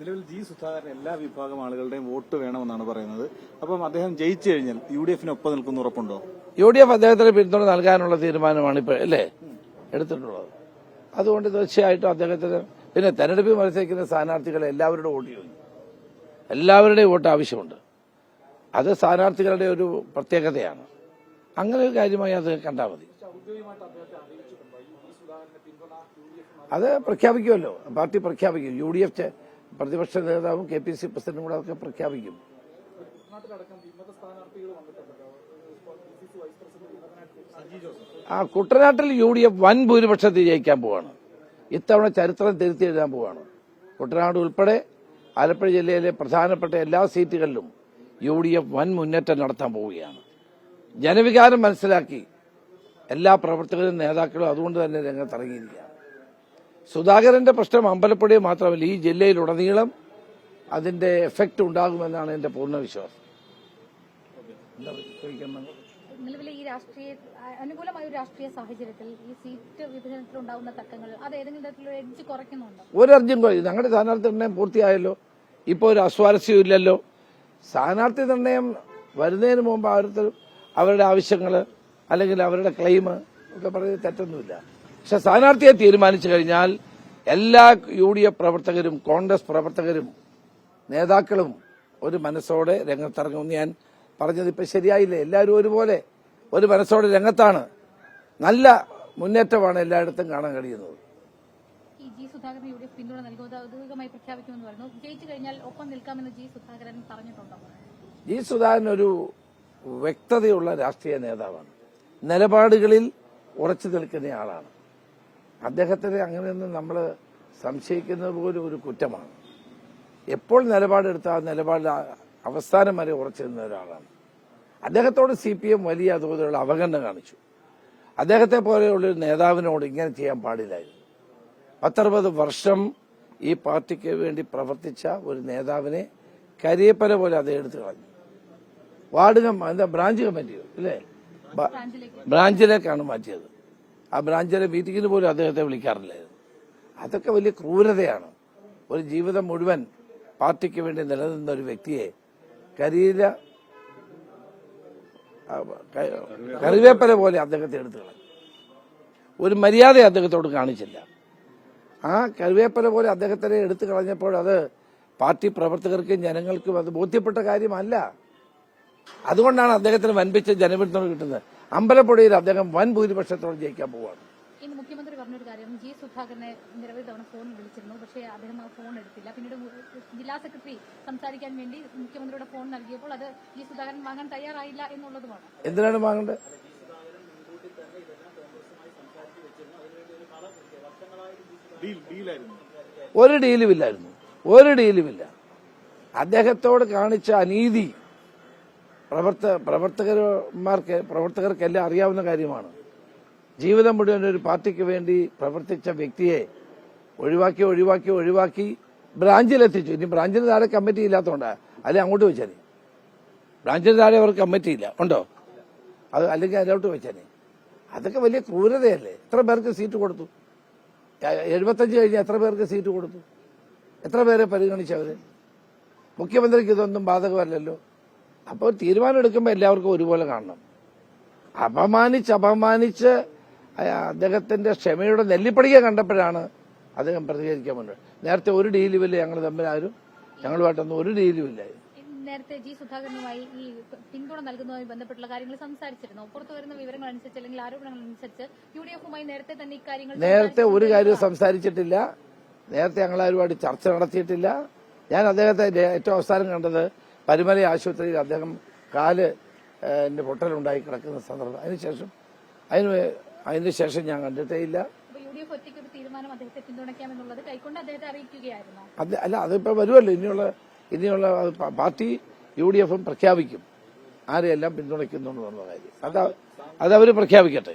നിലവിൽ ജി സുധാകരൻ എല്ലാ വിഭാഗം ആളുകളുടെയും വോട്ട് വേണമെന്നാണ് പറയുന്നത്. അപ്പം അദ്ദേഹം ജയിച്ചു കഴിഞ്ഞാൽ UDF-നൊപ്പം നിൽക്കുന്ന ഉറപ്പുണ്ടോ? UDF അദ്ദേഹത്തിന് പിന്തുണ നൽകാനുള്ള തീരുമാനമാണ് ഇപ്പോൾ അല്ലേ എടുത്തിട്ടുള്ളത്. അതുകൊണ്ട് തീർച്ചയായിട്ടും അദ്ദേഹത്തിന് പിന്നെ തെരഞ്ഞെടുപ്പിൽ മത്സരിക്കുന്ന സ്ഥാനാർത്ഥികളെ എല്ലാവരുടെ വോട്ട് ചോദിക്കും. എല്ലാവരുടെയും വോട്ട് ആവശ്യമുണ്ട്. അത് സ്ഥാനാർത്ഥികളുടെ ഒരു പ്രത്യേകതയാണ്. അങ്ങനെ ഒരു കാര്യമായി അത് കണ്ടാൽ മതി. അത് പ്രഖ്യാപിക്കുമല്ലോ, പാർട്ടി പ്രഖ്യാപിക്കും. UDF പ്രതിപക്ഷ നേതാവും KPC പ്രസിഡന്റും കൂടെ അതൊക്കെ പ്രഖ്യാപിക്കും. കുട്ടനാട്ടിൽ UDF വൻ ഭൂരിപക്ഷത്തിൽ ജയിക്കാൻ പോവാണ്. ഇത്തവണ ചരിത്രം തിരുത്തി എഴുതാൻ പോവാണ്. കുട്ടനാട് ഉൾപ്പെടെ ആലപ്പുഴ ജില്ലയിലെ പ്രധാനപ്പെട്ട എല്ലാ സീറ്റുകളിലും UDF വൻ മുന്നേറ്റം നടത്താൻ പോവുകയാണ്. ജനവികാരം മനസ്സിലാക്കി എല്ലാ പ്രവർത്തകരും നേതാക്കളും അതുകൊണ്ട് തന്നെ രംഗത്തിറങ്ങിയിരിക്കുകയാണ്. സുധാകരന്റെ പ്രശ്നം അമ്പലപ്പുഴയെ മാത്രമല്ല, ഈ ജില്ലയിലുടനീളം അതിന്റെ എഫക്ട് ഉണ്ടാകുമെന്നാണ് എന്റെ പൂർണ്ണ വിശ്വാസം. നിലവിലെ ഈ അനുകൂലമായ രാഷ്ട്രീയ സാഹചര്യത്തിൽ ഈ സീറ്റ് വിഭജനത്തിൽ ഉണ്ടാകുന്ന തർക്കങ്ങൾ അത് ഏതെങ്കിലും തരത്തിലുള്ള എഡ്ജ് കുറയ്ക്കുന്നുണ്ടോ? ഒരു എഡ്ജും കുറയും. ഞങ്ങളുടെ സ്ഥാനാർത്ഥി നിർണ്ണയം പൂർത്തിയായല്ലോ. ഇപ്പോൾ ഒരു അസ്വാരസ്യവും ഇല്ലല്ലോ. സ്ഥാനാർത്ഥി നിർണ്ണയം വരുന്നതിന് മുമ്പ് അവരുടെ ആവശ്യങ്ങൾ അല്ലെങ്കിൽ അവരുടെ ക്ലെയിം ഒക്കെ പറയുന്നത് തെറ്റൊന്നുമില്ല. പക്ഷെ സ്ഥാനാർത്ഥിയെ തീരുമാനിച്ചു കഴിഞ്ഞാൽ എല്ലാ UDF പ്രവർത്തകരും കോൺഗ്രസ് പ്രവർത്തകരും നേതാക്കളും ഒരു മനസ്സോടെ രംഗത്തിറങ്ങുമെന്ന് ഞാൻ പറഞ്ഞത് ഇപ്പൊ ശരിയായില്ലേ? എല്ലാവരും ഒരുപോലെ ഒരു മനസ്സോടെ രംഗത്താണ്. നല്ല മുന്നേറ്റമാണ് എല്ലായിടത്തും കാണാൻ കഴിയുന്നത്. ഈ ജി സുധാകരൻ UDF പിന്തുണ നൽകുന്നത് ഔദ്യോഗികമായി പ്രഖ്യാപിക്കുമെന്ന് പറഞ്ഞു. ജയിച്ചു കഴിഞ്ഞാൽ ഒപ്പം നിൽക്കാമെന്ന് ജി സുധാകരൻ പറഞ്ഞിട്ടുണ്ടോ? ജി സുധാകരൻ ഒരു വ്യക്തതയുള്ള രാഷ്ട്രീയ നേതാവാണ്. നിലപാടുകളിൽ ഉറച്ചു നിൽക്കുന്ന ആളാണ്. അദ്ദേഹത്തിന് അങ്ങനെയൊന്നും നമ്മൾ സംശയിക്കുന്നത് പോലും ഒരു കുറ്റമാണ്. എപ്പോൾ നിലപാടെടുത്ത ആ നിലപാടിൽ അവസാനം വരെ ഉറച്ചു നിന്ന ഒരാളാണ്. അദ്ദേഹത്തോട് CPM വലിയ തോതിലുള്ള അവഗണന കാണിച്ചു. അദ്ദേഹത്തെ പോലെയുള്ള ഒരു നേതാവിനോട് ഇങ്ങനെ ചെയ്യാൻ പാടില്ലായിരുന്നു. 10-60 വർഷം ഈ പാർട്ടിക്ക് വേണ്ടി പ്രവർത്തിച്ച ഒരു നേതാവിനെ കരിയപ്പല പോലെ അദ്ദേഹം എടുത്തു കളഞ്ഞു. ബ്രാഞ്ച് കമ്മിറ്റിയോ ഇല്ലേ, ബ്രാഞ്ചിലേക്കാണ് മാറ്റിയത്. ആ ബ്രാഞ്ചിലെ മീറ്റിങ്ങിന് പോലും അദ്ദേഹത്തെ വിളിക്കാറില്ലായിരുന്നു. അതൊക്കെ വലിയ ക്രൂരതയാണ്. ഒരു ജീവിതം മുഴുവൻ പാർട്ടിക്ക് വേണ്ടി നിലനിന്ന ഒരു വ്യക്തിയെ കറിവേപ്പല പോലെ അദ്ദേഹത്തെ എടുത്തു കളഞ്ഞു. ഒരു മര്യാദ അദ്ദേഹത്തോട് കാണിച്ചില്ല. ആ കറിവേപ്പല പോലെ അദ്ദേഹത്തിനെ എടുത്തു കളഞ്ഞപ്പോൾ അത് പാർട്ടി പ്രവർത്തകർക്കും ജനങ്ങൾക്കും അത് ബോധ്യപ്പെട്ട കാര്യമല്ല. അതുകൊണ്ടാണ് അദ്ദേഹത്തിന് വൻപിച്ച ജനപിന്തുണ കിട്ടുന്നത്. അമ്പലപ്പുഴയിൽ അദ്ദേഹം വൻ ഭൂരിപക്ഷത്തോടെ ജയിക്കാൻ പോവുകയാണ്. ഇന്ന് മുഖ്യമന്ത്രി പറഞ്ഞൊരു കാര്യം, ജി സുധാകരനെ നിരവധി തവണ ഫോൺ വിളിച്ചിരുന്നു, പക്ഷേ അദ്ദേഹം ആ ഫോൺ എടുത്തില്ല. പിന്നീട് ജില്ലാ സെക്രട്ടറി സംസാരിക്കാൻ വേണ്ടി മുഖ്യമന്ത്രിയുടെ ഫോൺ നൽകിയപ്പോൾ അത് ജി സുധാകരൻ വാങ്ങാൻ തയ്യാറായില്ല എന്നുള്ളതുമാണ്. എന്തിനാണ് വാങ്ങേണ്ടത്? ഒരു ഡീലുമില്ല. അദ്ദേഹത്തോട് കാണിച്ച അനീതി പ്രവർത്തകർക്കെല്ലാം അറിയാവുന്ന കാര്യമാണ്. ജീവിതം മുഴുവൻ ഒരു പാർട്ടിക്ക് വേണ്ടി പ്രവർത്തിച്ച വ്യക്തിയെ ഒഴിവാക്കി ബ്രാഞ്ചിലെത്തിച്ചു. ഇനി ബ്രാഞ്ചിന് താഴെ കമ്മിറ്റി ഇല്ലാത്തതുകൊണ്ടാ, അല്ലെ അങ്ങോട്ട് വെച്ചാൽ ബ്രാഞ്ചിന് താഴെ അവർക്ക് കമ്മിറ്റി ഇല്ല, ഉണ്ടോ? അത് അല്ലെങ്കിൽ അതിലോട്ട് വെച്ചാൽ അതൊക്കെ വലിയ ക്രൂരതയല്ലേ? എത്ര പേർക്ക് സീറ്റ് കൊടുത്തു? 75 കഴിഞ്ഞ് എത്ര പേർക്ക് സീറ്റ് കൊടുത്തു? എത്ര പേരെ പരിഗണിച്ചവര്? മുഖ്യമന്ത്രിക്ക് ഇതൊന്നും ബാധകമല്ലല്ലോ. അപ്പോൾ തീരുമാനം എടുക്കുമ്പോൾ എല്ലാവർക്കും ഒരുപോലെ കാണണം. അപമാനിച്ച് അദ്ദേഹത്തിന്റെ ക്ഷമയുടെ നെല്ലിപ്പടിക കണ്ടപ്പോഴാണ് അദ്ദേഹം പ്രതികരിക്കാൻ വന്നത്. നേരത്തെ ഒരു ഡീലുമില്ല, ഞങ്ങളുമായിട്ടൊന്നും ഒരു ഡീലുമില്ല. നേരത്തെ ജി സുധാകരനുമായി ഈ പിന്തുണ നൽകുന്നതുമായി ബന്ധപ്പെട്ടുള്ള കാര്യങ്ങൾ സംസാരിച്ചിരുന്നു. പുറത്തു വരുന്ന വിവരങ്ങൾ അനുസരിച്ച് അല്ലെങ്കിൽ ആരോപണങ്ങൾ അനുസരിച്ച് UDF-മായി നേരത്തെ തന്നെ ഇക്കാര്യങ്ങൾ ഒരു കാര്യവും സംസാരിച്ചിട്ടില്ല. നേരത്തെ ഞങ്ങളാരുമായിട്ട് ചർച്ച നടത്തിയിട്ടില്ല. ഞാൻ അദ്ദേഹത്തെ ഏറ്റവും അവസാനം കണ്ടത് പരുമല ആശുപത്രിയിൽ അദ്ദേഹം കാലിന്റെ പൊട്ടലുണ്ടായി കിടക്കുന്ന സന്ദർഭം. അതിനുശേഷം ഞാൻ കണ്ടിട്ടേ ഇല്ല. അല്ല, അതിപ്പോ വരുമല്ലോ. ഇനിയുള്ള പാർട്ടി UDF-ഉം പ്രഖ്യാപിക്കും ആരെയെല്ലാം പിന്തുണയ്ക്കുന്നു എന്നുള്ള കാര്യം. അതവർ പ്രഖ്യാപിക്കട്ടെ.